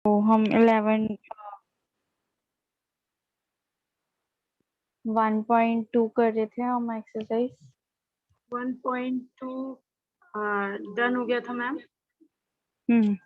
हम 1.2 कर रहे थे हम एक्सरसाइज। 1.2 डन हो गया था ma'am. Hmm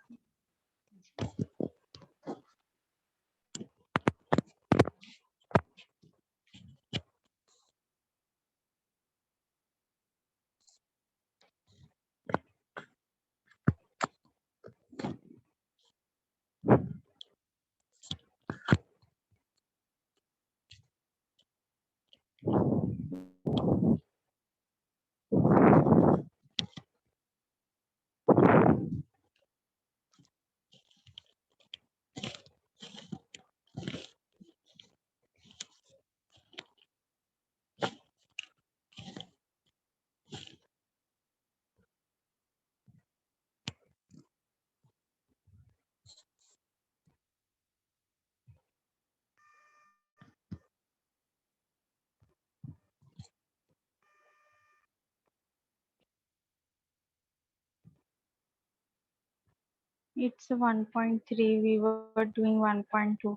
It's 1.3. We were doing 1.2.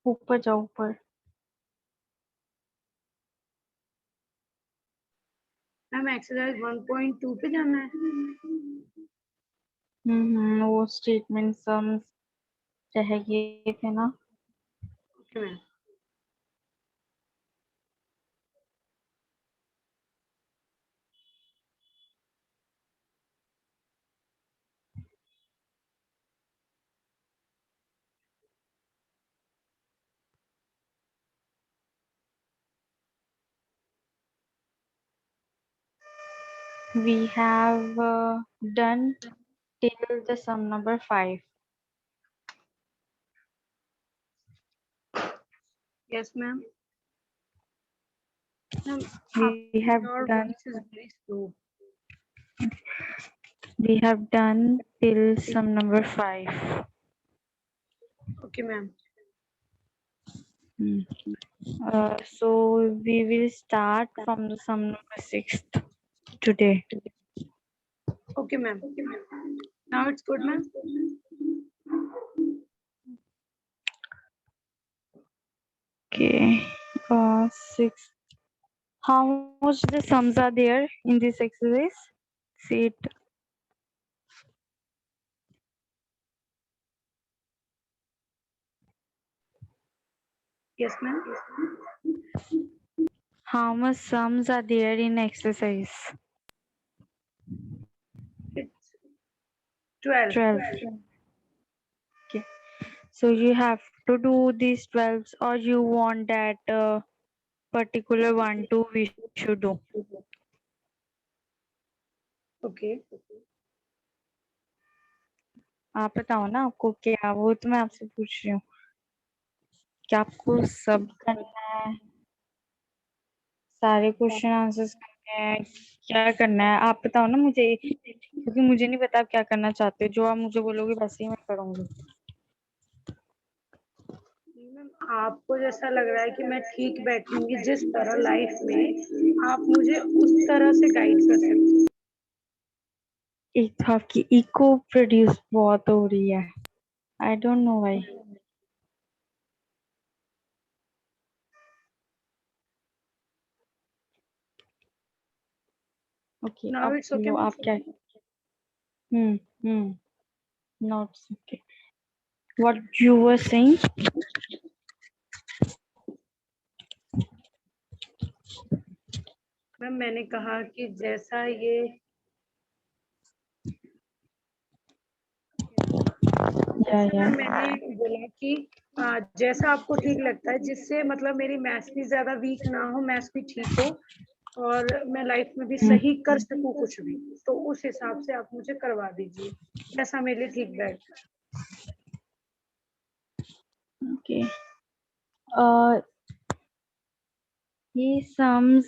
ऊपर जाओ ऊपर। मैम एक्सरसाइज 1.2 पे जाना है। वो स्टेटमेंट सम्स रह गए थे ना। Okay ma'am. We have done till the sum number 5. Yes ma'am. Ma'am We have your done voice is very slow. till sum number 5. Okay ma'am. So we will start from the sum number 6 today. Okay ma'am. Now it's good ma'am. Okay. 6. How much the sums are there in this exercise? See it. Yes ma'am. How much sums are there in exercise? It's 12. 12. Okay. So you have to do these 12s, or you want that particular one two we should do? Okay. आप बताओ ना आपको क्या, वो तो मैं आपसे पूछ रही हूँ कि आपको सब करना है, सारे क्वेश्चन आंसर्स करने हैं, क्या करना है आप बताओ ना मुझे, क्योंकि मुझे नहीं पता आप क्या करना चाहते हो। जो आप मुझे बोलोगे वैसे ही मैं करूंगी। मैम आपको जैसा लग रहा है कि मैं ठीक बैठूंगी जिस तरह लाइफ में, आप मुझे उस तरह से गाइड कर सकते हैं। एक तो आपकी इको प्रोड्यूस बहुत हो रही है, I don't know why. Okay Now अब it's okay लो मैम। आप क्या। Not okay, what you were saying. Ma'am मैंने कहा कि जैसा ये या मैम मैंने बोला कि जैसा आपको ठीक लगता है, जिससे मतलब मेरी मैथ्स भी ज्यादा वीक ना हो, मैथ्स भी ठीक हो और मैं लाइफ में भी सही कर सकूं कुछ भी, तो उस हिसाब से आप मुझे करवा दीजिए जैसा मेरे लिए ठीक बैठता है। ओके। ये सम्स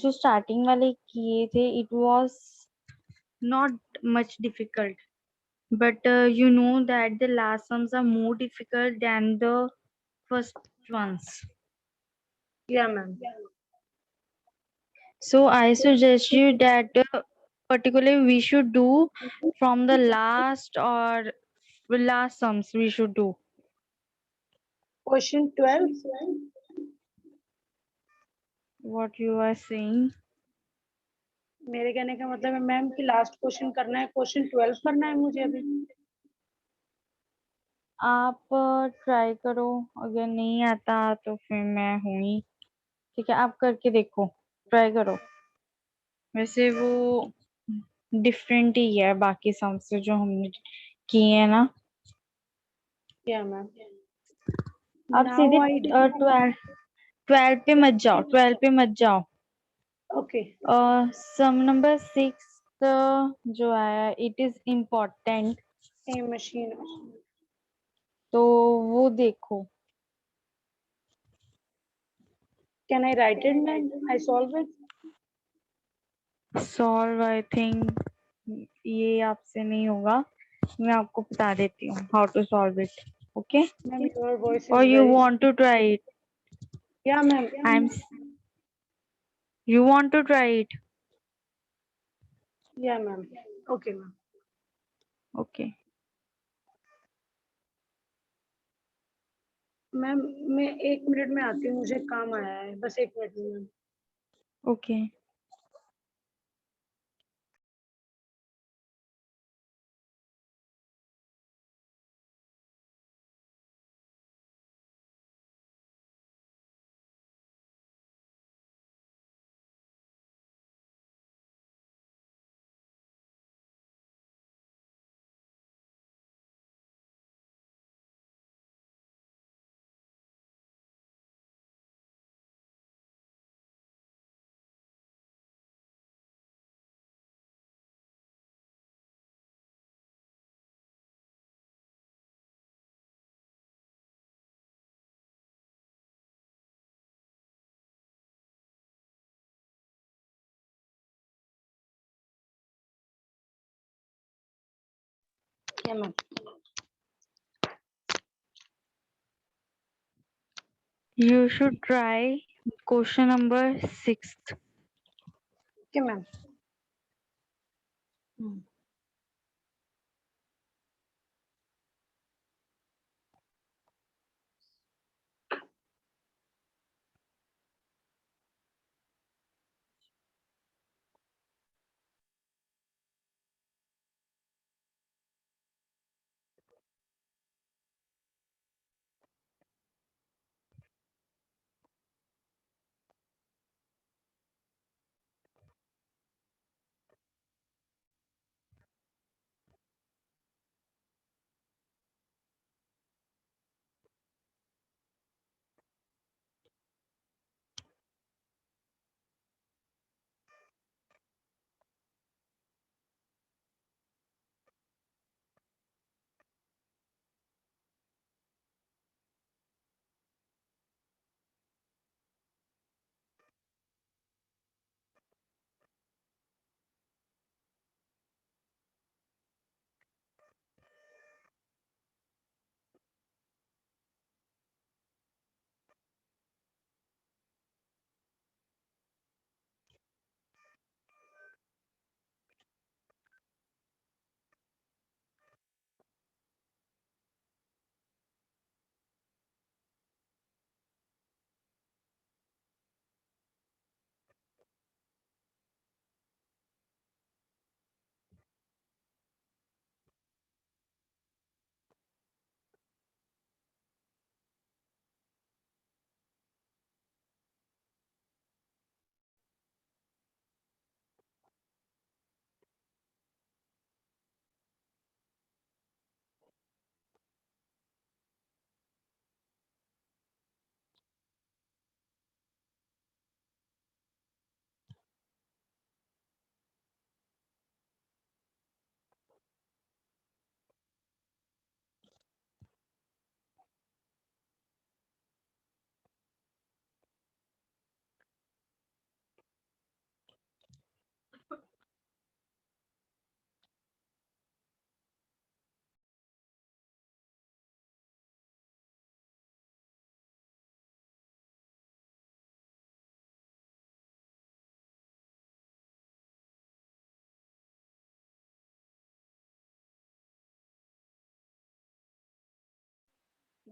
जो स्टार्टिंग वाले किए थे, it was not much difficult, but you know that the last sums are more difficult than the first ones. या ma'am. So I suggest you that particularly we should do from the last or last sums we should do. Question 12 What you are saying? मेरे कहने का मतलब है ma'am कि last question करना है, question 12 करना है मुझे अभी। आप ट्राई करो, अगर नहीं आता तो फिर मैं हूँ ही। ठीक है, आप करके देखो, ट्राई करो। वैसे वो डिफरेंट ही है बाकी सम से जो हमने किए हैं ना। क्या मैम? आप नाउ सीधे आई 12 12 पे मत जाओ, 12 पे मत जाओ। ओके सम नंबर 6 जो है it is important, a machine तो वो देखो। Can I write it ma'am? I solve it. Solve I think ये आपसे नहीं होगा, मैं आपको बता देती हूँ how to solve it. Okay, ma'am your voice और is you very want to try it? या ma'am I am you want to try it? या ma'am okay ma'am. Okay, ma'am मैं 1 मिनट में आती हूँ, मुझे काम आया है, बस 1 मिनट में मैम। ओके। या ma'am You should try question number 6. Okay ma'am.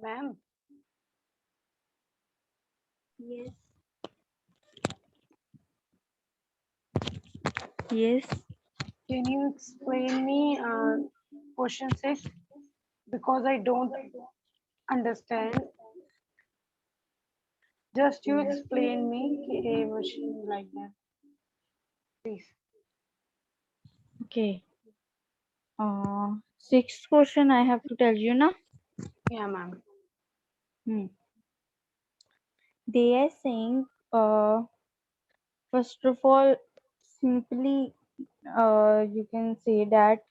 Ma'am, Yes. Yes. can you explain me question 6 because I don't understand. Just you explain me a machine like that, please. Okay. Sixth question I have to tell you now. Yeah, ma'am. Hmm. They are saying, first of all, simply, you can say that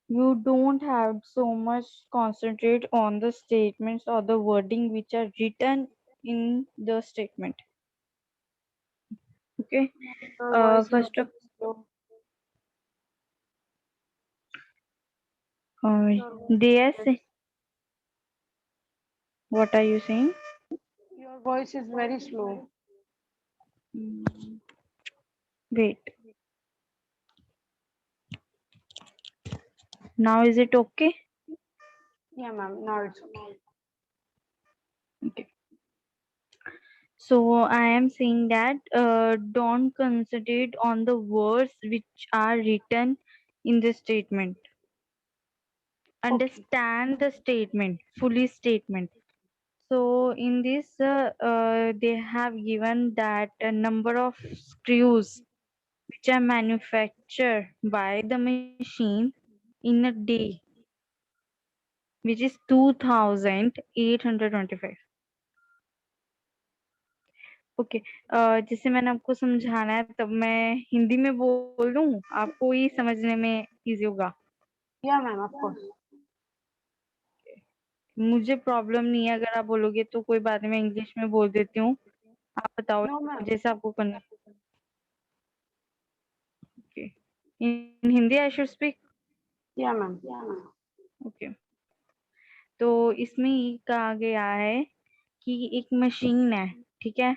you don't have so much concentrate on the statements or the wording which are written in the statement. Okay. Your voice is First of, slow. Your voice they is are very, saying, what are you saying? your voice is very slow. Mm, Wait. Now is it okay? Yeah, ma'am. Now it's okay. Okay. So I am saying that don't concentrate on the words which are written in the statement. Okay. Understand the statement, fully statement. So in this, they have given that a number of screws which are manufactured by the machine in a day, which is 2,825. Okay. जैसे मैंने आपको समझाना है तब मैं हिंदी में बोल दूं, आपको ही समझने में इजी होगा। Yeah, ma'am. Of course. मुझे प्रॉब्लम नहीं है, अगर आप बोलोगे तो कोई बात नहीं, मैं इंग्लिश में बोल देती हूँ। आप बताओ No, ma'am. जैसे आपको करना है। Okay, in Hindi I should speak. Yeah, ma'am. Okay, तो इसमें ये कहा गया है कि एक मशीन है, ठीक है,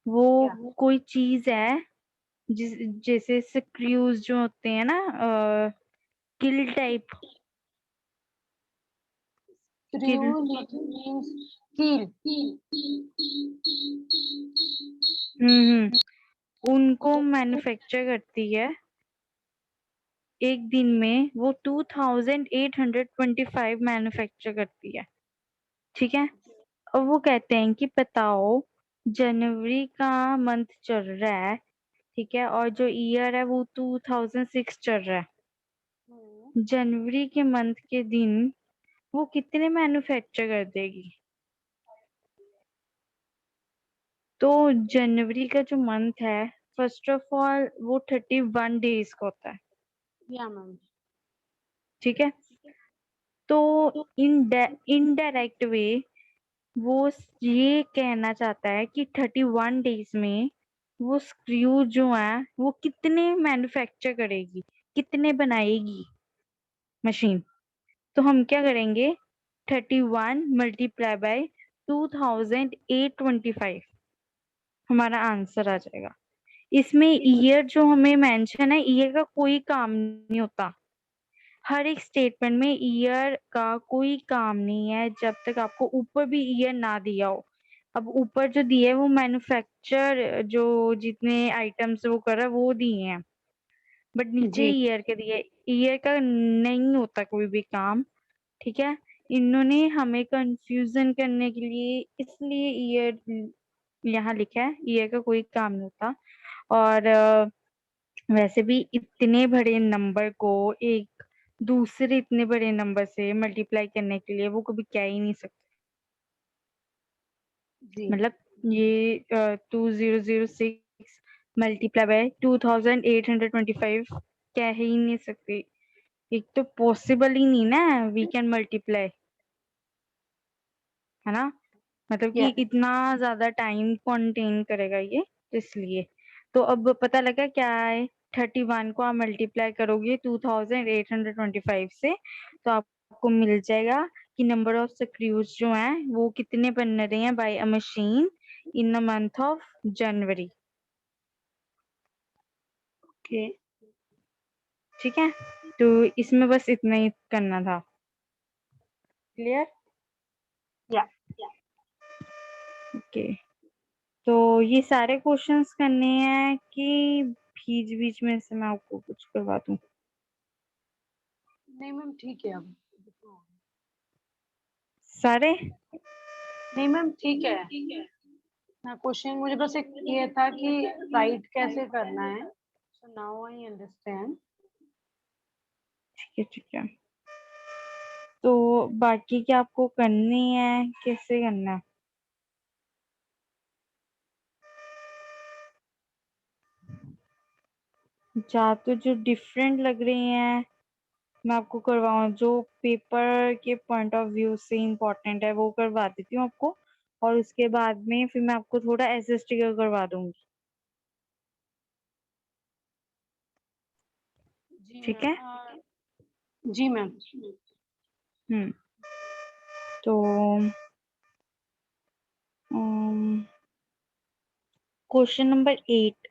वो Yeah. कोई चीज है जिस जैसे स्क्रूज जो होते हैं ना, किल टाइप, किल, Screw means keel. उनको मैन्युफैक्चर करती है एक दिन में, वो 2,825 मैन्युफैक्चर करती है, ठीक है। और वो कहते हैं कि बताओ, जनवरी का मंथ चल रहा है, ठीक है, और जो ईयर है वो 2006 चल रहा है। Hmm. जनवरी के मंथ के दिन वो कितने मैन्युफैक्चर कर देगी? तो जनवरी का जो मंथ है, फर्स्ट ऑफ ऑल वो 31 डेज का होता है, Yeah, ma'am. ठीक है। तो इनडायरेक्ट वे वो ये कहना चाहता है कि 31 डेज में वो स्क्रू जो है वो कितने मैन्युफैक्चर करेगी, कितने बनाएगी मशीन। तो हम क्या करेंगे, 31 मल्टीप्लाई बाय 2,825, हमारा आंसर आ जाएगा। इसमें ईयर जो हमें मेंशन है, ईयर का कोई काम नहीं होता। हर एक स्टेटमेंट में ईयर का कोई काम नहीं है जब तक आपको ऊपर भी ईयर ना दिया हो। अब ऊपर जो दिए है वो मैन्युफैक्चर जो जितने आइटम्स वो कर रहा है वो दिए हैं, बट नीचे जी ईयर के दिए। ईयर का नहीं होता कोई भी काम, ठीक है। इन्होंने हमें कंफ्यूजन करने के लिए इसलिए ईयर यहाँ लिखा है, ईयर का कोई काम नहीं होता। और वैसे भी इतने बड़े नंबर को एक दूसरे इतने बड़े नंबर से मल्टीप्लाई करने के लिए वो कभी क्या ही नहीं सकते। जी मतलब ये 2006 मल्टीप्लाई बाय 2,825 क्या ही नहीं सकते। एक तो पॉसिबल ही नहीं ना, वी कैन मल्टीप्लाई, है ना। मतलब कि या इतना ज्यादा टाइम कंटेन करेगा ये, इसलिए। तो अब पता लगा क्या है, 31 को आप मल्टीप्लाई करोगे 2,825 से, तो आपको मिल जाएगा कि नंबर ऑफ स्क्रूज जो हैं वो कितने बन रहे हैं by a machine in the month of January, okay ठीक है। तो इसमें बस इतना ही करना था, क्लियर। या ओके, तो ये सारे क्वेश्चंस करने हैं कि बीच बीच में से मैं आपको कुछ करवा दूं? नहीं मैम ठीक है अब सारे? नहीं मैम ठीक है। हाँ क्वेश्चन मुझे बस एक ये था कि राइट कैसे करना है, सो नाउ आई अंडरस्टैंड। ठीक है ठीक है। तो बाकी क्या आपको करनी है, कैसे करना है? या तो जो डिफरेंट लग रही हैं मैं आपको करवाऊँ, जो पेपर के पॉइंट ऑफ व्यू से इम्पोर्टेंट है वो करवा देती हूँ आपको, और उसके बाद में फिर मैं आपको थोड़ा ऐसे स्टिकर करवा दूंगी। जी ठीक है। मैम। जी मैम। हम्म। तो question number 8,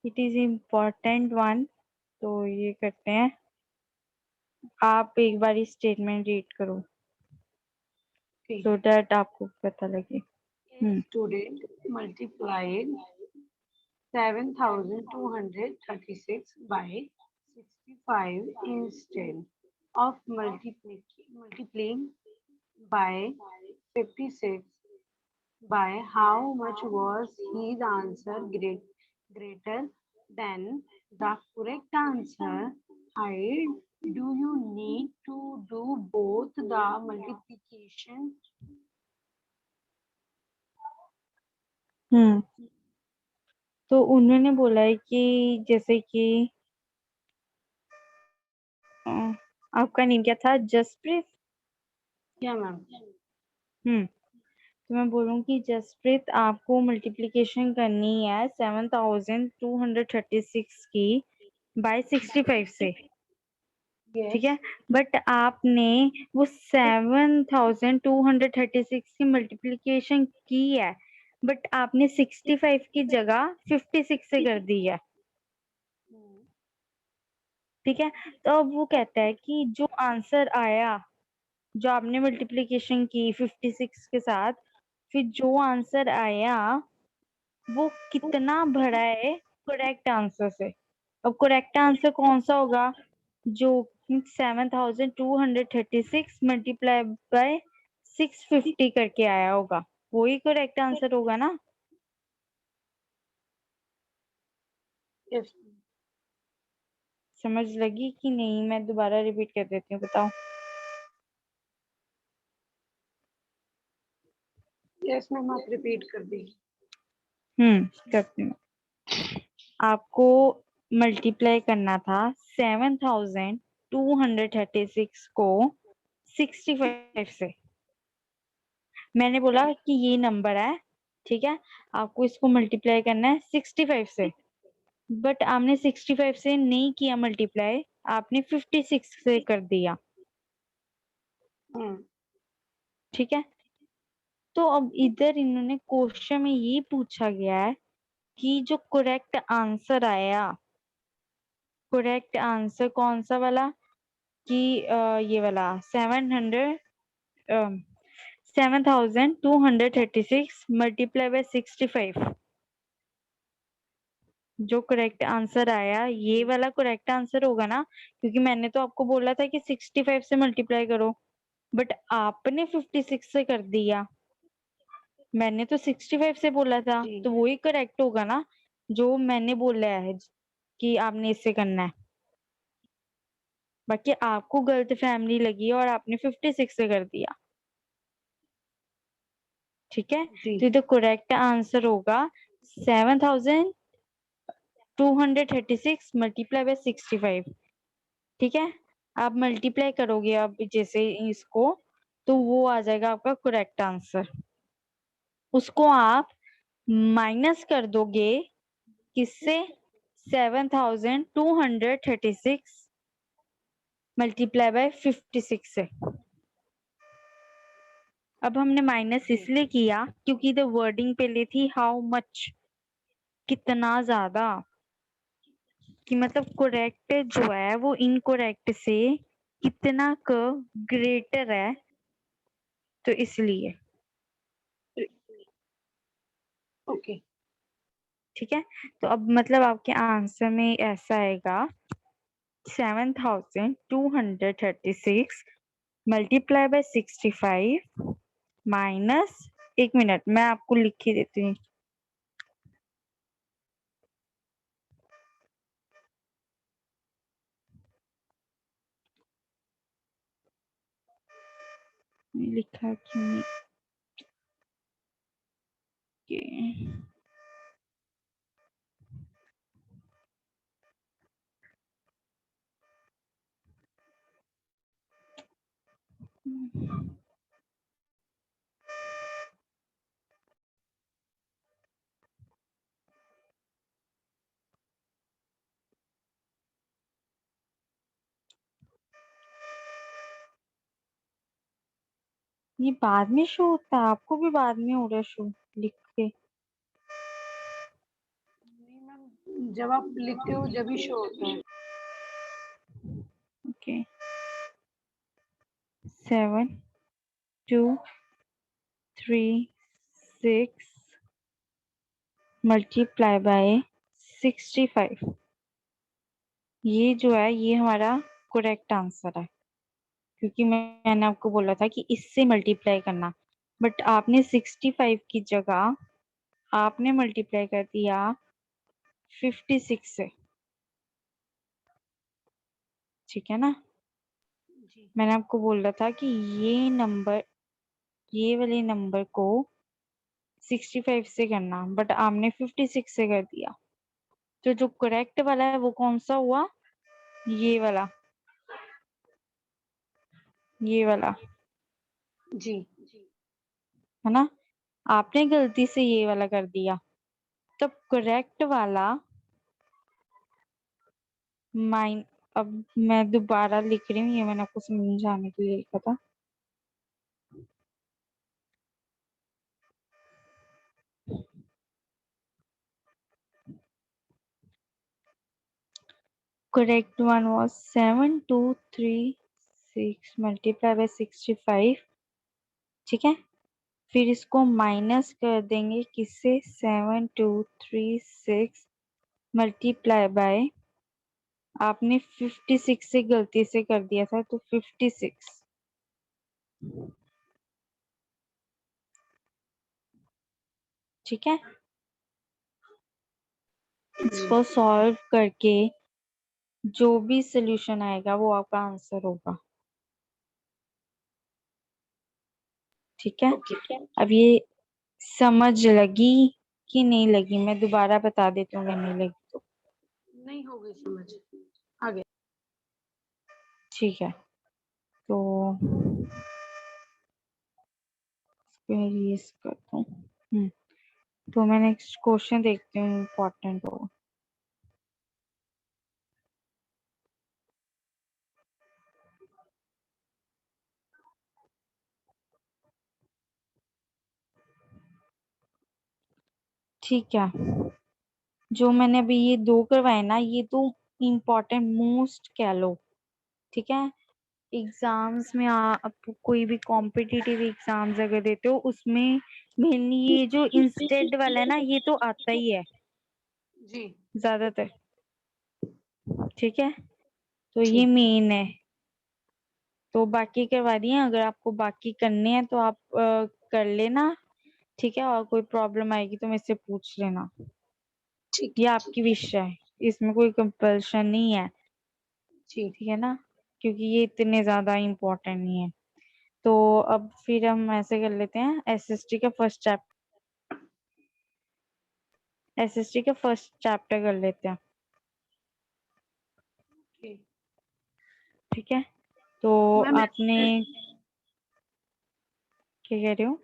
it is important one. तो ये करते हैं, आप एक बार स्टेटमेंट रीड करो ठीक। सो दैट आपको पता लगे। A student multiplied 7,236 by 65 instead of multiplying by 56 by how much was his answer greater than the correct answer? Hide. Do you need to do both the multiplication? हम्म। तो उन्होंने बोला है कि जैसे कि अ, आपका नेम क्या था, जसप्रीत? Yeah, ma'am. तो मैं बोलूँ कि जसप्रीत आपको मल्टीप्लिकेशन करनी है 7,236 की बाय 65 से। ठीक Yes. है, बट आपने वो 7,236 की मल्टीप्लिकेशन की है, बट आपने 65 की जगह 56 से कर दी है। ठीक है, तो अब वो कहता है कि जो आंसर आया, जो आपने मल्टीप्लिकेशन की 56 के साथ, फिर जो आंसर आया वो कितना बड़ा है करेक्ट आंसर से। अब करेक्ट आंसर कौन सा होगा? जो 7,236 मल्टीप्लाई बाय 650 करके आया होगा, वही करेक्ट आंसर होगा ना? Yes. समझ लगी कि नहीं? मैं दोबारा रिपीट कर देती हूँ, बताओ। यस मैम आप रिपीट कर दीजिए। करती हूँ। आपको मल्टीप्लाई करना था 7,236 को 65 से। मैंने बोला कि ये नंबर है, ठीक है, आपको इसको मल्टीप्लाई करना है 65 से, बट आपने 65 से नहीं किया मल्टीप्लाई, आपने 56 से कर दिया। हम्म। ठीक है, तो अब इधर इन्होंने क्वेश्चन में ये पूछा गया है कि जो करेक्ट आंसर आया, करेक्ट आंसर कौन सा वाला, कि ये वाला 7,236 मल्टीप्लाई बाय 65, जो करेक्ट आंसर आया ये वाला करेक्ट आंसर होगा ना, क्योंकि मैंने तो आपको बोला था कि 65 से मल्टीप्लाई करो, बट आपने 56 से कर दिया। मैंने तो 65 से बोला था, जी। तो वही करेक्ट होगा ना जो मैंने बोला है कि आपने इससे करना है। बाकी आपको गलत फैमिली लगी और आपने 56 से कर दिया। ठीक है, जी। तो इधर करेक्ट आंसर होगा 7,236 मल्टीप्लाई बाय 65। ठीक है, आप मल्टीप्लाई करोगे अब जैसे इसको, तो वो आ जाएगा आपका करेक्ट आंसर। उसको आप माइनस कर दोगे किससे? 7,236 मल्टीप्लाई बाय 56 से। अब हमने माइनस जी। इसलिए किया क्योंकि द वर्डिंग पहले थी हाउ मच, कितना ज्यादा, कि मतलब करेक्ट जो है वो इनकरेक्ट से कितना क ग्रेटर है, तो इसलिए। ओके। ठीक है, तो अब मतलब आपके आंसर में ऐसा आएगा 7236 मल्टीप्लाई बाय 65 माइनस, 1 मिनट मैं आपको लिख के देती हूँ। लिखा क्यों नहीं के? ये बाद में शो होता है, आपको भी बाद में हो रहा है शो लिख के? नहीं मैम, जब आप लिखते हो जब ही शो होता है। ओके, 7236 मल्टीप्लाई बाय 65, ये जो है ये हमारा करेक्ट आंसर है, क्योंकि मैंने आपको बोला था कि इससे मल्टीप्लाई करना, बट आपने 65 की जगह आपने मल्टीप्लाई कर दिया 56 से। ठीक है ना, जी मैंने आपको बोला था कि ये नंबर, ये वाले नंबर को 65 से करना, बट आपने 56 से कर दिया। तो जो करेक्ट वाला है वो कौन सा हुआ? ये वाला, ये वाला, जी है ना। आपने गलती से ये वाला कर दिया, तब करेक्ट वाला माइन, अब मैं दोबारा लिख रही हूँ, ये मैंने आपको समझाने के लिए लिखा था। Correct one was 7236 multiply by 65। ठीक है, फिर इसको माइनस कर देंगे किससे? 7236 मल्टीप्लाई बाय, आपने 56 से गलती से कर दिया था, तो 56। ठीक है, इसको सॉल्व करके जो भी सोल्यूशन आएगा वो आपका आंसर होगा। ठीक है, अब ये समझ लगी कि नहीं लगी? मैं दोबारा बता देती हूँ, अगर नहीं लगी तो। नहीं हो गई समझ, आगे। ठीक है, तो इस करता हूँ। तो मैं नेक्स्ट क्वेश्चन देखती हूँ, इम्पोर्टेंट हो। ठीक है, जो मैंने अभी ये दो करवाए ना, ये तो इम्पोर्टेंट मोस्ट कह लो। ठीक है, एग्जाम्स में आप कोई भी कॉम्पिटिटिव एग्जाम्स अगर देते हो, उसमें मेनली ये जो इंस्टेड वाला है ना, ये तो आता ही है जी ज्यादातर। ठीक है, तो ये ठीक। मेन है, तो बाकी करवा दिए। अगर आपको बाकी करने हैं तो आप कर लेना। ठीक है, और कोई प्रॉब्लम आएगी तो मेरे से पूछ लेना, ठीक ये है। आपकी विश है, इसमें कोई कंपल्शन नहीं है। जी ठीक है ना, क्योंकि ये इतने ज्यादा इम्पोर्टेंट नहीं है। तो अब फिर हम ऐसे कर लेते हैं, एसएसटी का फर्स्ट चैप्टर, एसएसटी का फर्स्ट चैप्टर कर लेते हैं। ठीक। ठीक है, तो मैम आपने क्या कह रहे हो?